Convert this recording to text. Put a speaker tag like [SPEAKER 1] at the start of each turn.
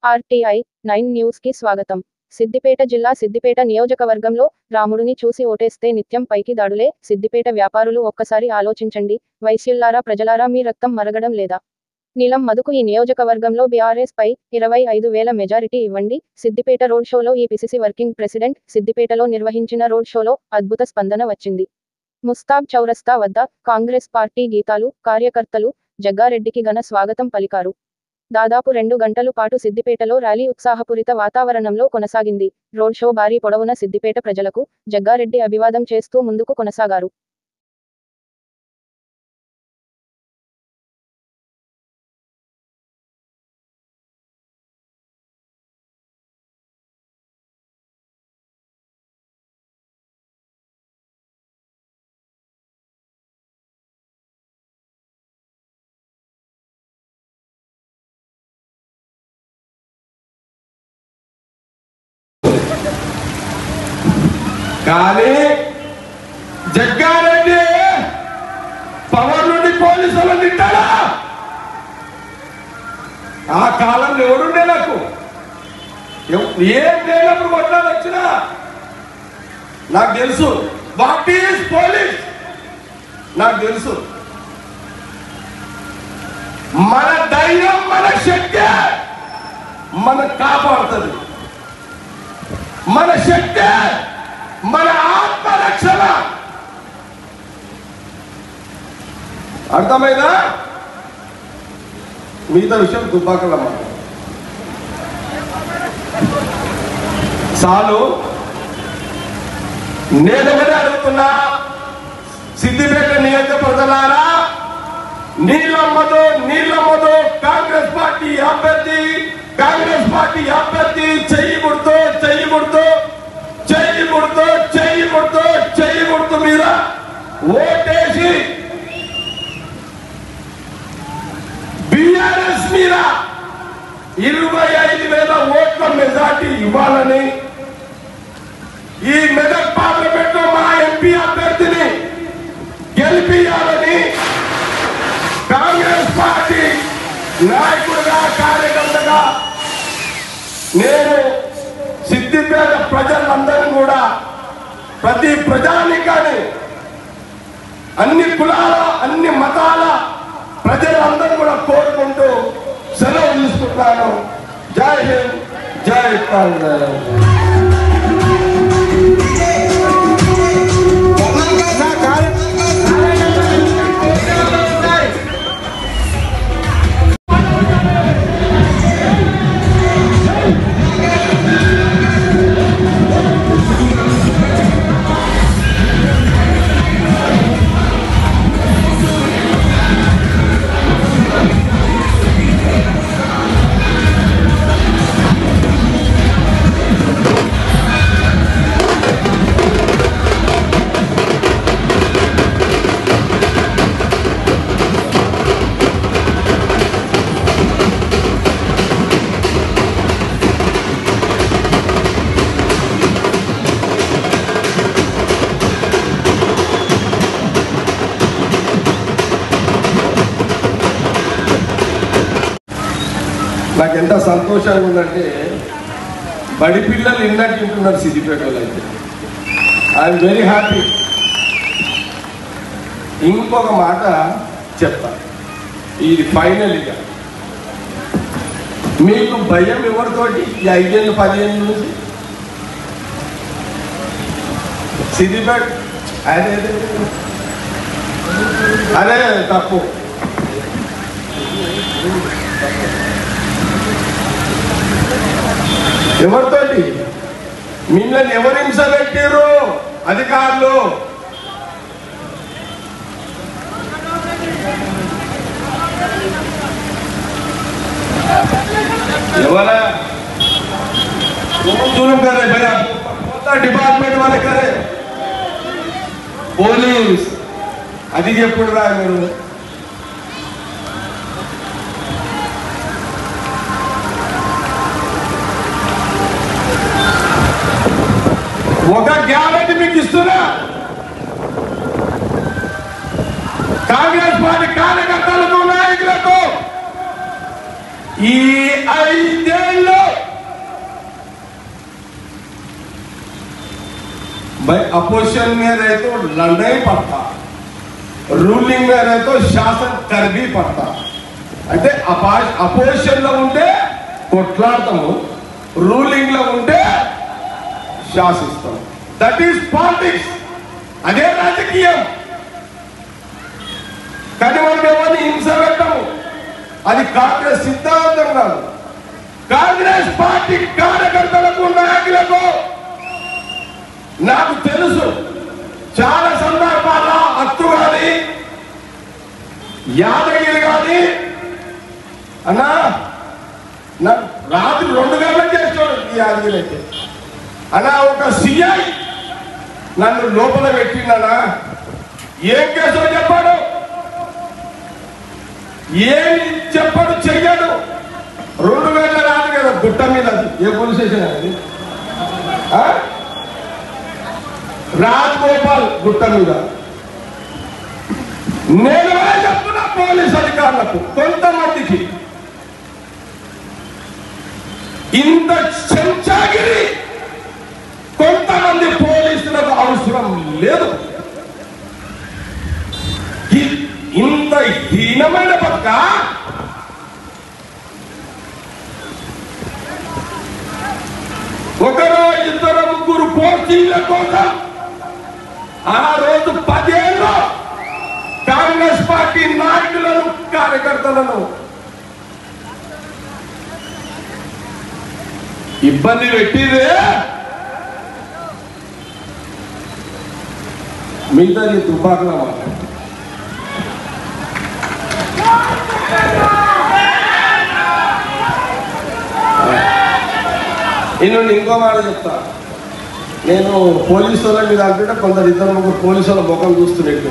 [SPEAKER 1] RTI 9 news కి స్వాగతం. సిద్దిపేట జిల్లా సిద్దిపేట నియోజకవర్గంలో రాముడిని చూసి ఓటేస్తే నిత్యం పైకి దాడులే. సిద్దిపేట వ్యాపారులు ఒక్కసారి ఆలోచించండి. వైశ్యుల్లారా, ప్రజలారా, మీ రక్తం మరగడం లేదా? నీలం మధుకు ఈ నియోజకవర్గంలో బీఆర్ఎస్ పై 25,000 మెజారిటీ ఇవ్వండి. సిద్దిపేట రోడ్ షోలో ఈ పిసిసి వర్కింగ్ ప్రెసిడెంట్ సిద్దిపేటలో నిర్వహించిన రోడ్ షోలో అద్భుత స్పందన వచ్చింది. ముస్తాబ్ చౌరస్తా వద్ద కాంగ్రెస్ పార్టీ గీతాలు, కార్యకర్తలు జగ్గారెడ్డికి ఘన స్వాగతం పలికారు. దాదాపు 2 గంటల పాటు సిద్దిపేటలో ర్యాలీ ఉత్సాహపూరిత వాతావరణంలో కొనసాగింది. రోడ్ షో భారీ పొడవున సిద్దిపేట ప్రజలకు జగ్గారెడ్డి అభివాదం చేస్తూ ముందుకు కొనసాగారు.
[SPEAKER 2] కానీ జగ్గారెడ్డి పవర్ నుండి పోలీసులు తింటాడా? ఆ కాలంలో ఎవరుండే నాకు ఏం లేనప్పుడు కొట్లాడు వచ్చినా నాకు తెలుసు. వాట్ ఈజ్ పోలీస్ నాకు తెలుసు. మన ధైర్యం, మన శక్తి మన కాపాడుతుంది. మన శక్తి మన ఆత్మరక్షణ. అర్థమైందా? మిగతా విషయం దుబ్బాకలమ్మ చాలు. నేనెవరే అడుగుతున్నా, సిద్దిపేట నియోజకవర్గారా, నీలమ్మతో కాంగ్రెస్ పార్టీ అభ్యర్థి చెయ్యి గుర్తు మీద ఓటేసి బీఆర్ఎస్ మీద 25,000 ఓట్ల మెజార్టీ ఇవ్వాలని, ఈ మెదక్ పార్లమెంట్ లో మా ఎంపీ అభ్యర్థిని గెలిపియాలని కాంగ్రెస్ పార్టీ నాయకుడిగా, కార్యకర్తగా నేను సిద్దిపేట ప్రజలందరినీ కూడా, ప్రతి ప్రజానికాన్ని, అన్ని కులాల, అన్ని మతాల ప్రజలందరూ కూడా కోరుకుంటూ సెలవు తీసుకుంటున్నాను. జై హింద్, జై కాంగ్రెస్. నాకు ఎంత సంతోషంగా ఉందంటే, బడి పిల్లలు ఇన్నట్టు ఉంటున్నారు సిద్దిపేట వాళ్ళు. అయితే ఐఎమ్ వెరీ హ్యాపీ. ఇంకొక మాట చెప్తా, ఇది ఫైనల్గా. మీకు భయం ఎవరితోటి? ఈ 5 ఏళ్ళు 10 ఏళ్ళ నుంచి సిద్దిపేట అదే తప్పు. ఎవరితోటి? మిమ్మల్ని ఎవరు హింస పెట్టారు? అధికారులు. ఎవరా जुलूम कर रहे भैया? डिपार्टमेंट वाले करे, పోలీస్. అది చెప్పుడు రా మీరు. ఒక గ్యారెంటీ మీకు ఇస్తున్నా, కాంగ్రెస్ పార్టీ కార్యకర్తలకు, నాయకులకు ఈ 5 ఏళ్ళు भाई अपोजिशन में रहे तो लड़ना ही पड़ता, रूलिंग में रहे तो शासन कर भी पड़ता। అంటే అపోజిషన్ లో ఉంటే కొట్లాడతాము, రూలింగ్ లో ఉంటే శాసిస్తాం. దట్ ఈస్ పాలిటిక్స్, అదే రాజకీయం. కానీ మనం ఎవరిని హింస పెట్టము, అది కాంగ్రెస్ సిద్ధాంతం కాదు. కాంగ్రెస్ పార్టీ కార్యకర్తలకు నాయకులకు నాకు తెలుసు చాలా సందర్భాల్లో అత్తు కానీ యాదగిరి కానీ అన్నా నాకు రాత్రి 2 గంటలకు చేస్తాడు ఈ యాదగిరి అయితే. అన్నా ఒక సిఐ నన్ను లోపల పెట్టిండనా, ఏం కేసో చెప్పాడు, ఏమి చెప్పాడు, చెయ్యడు. 2 గంటల రాదు కదా గుట్ట మీద, అది ఏ పోలీస్ స్టేషన్ అది, రాజగోపాల్ గుట్ట మీద. నేను చెప్తున్నా పోలీస్ అధికారులకు, కొంతమందికి ఇంత చెంచాగిరి కొంతమంది పోలీసులకు అవసరం లేదు. ఇంత హీనమైన పక్క ఒకరో 2-3 పోస్టింగ్ల కోసం ఆ రోజు 10 ఏళ్ళు కాంగ్రెస్ పార్టీ నాయకులను కార్యకర్తలను ఇబ్బంది పెట్టిదే. మిగతా తుపాకుల మాట నేను ఇంకో మాట చెప్తా. నేను పోలీసు వాళ్ళ మీద అంటుంటే కొందరు 2-3 పోలీసు వాళ్ళ ముఖం చూస్తున్నట్టు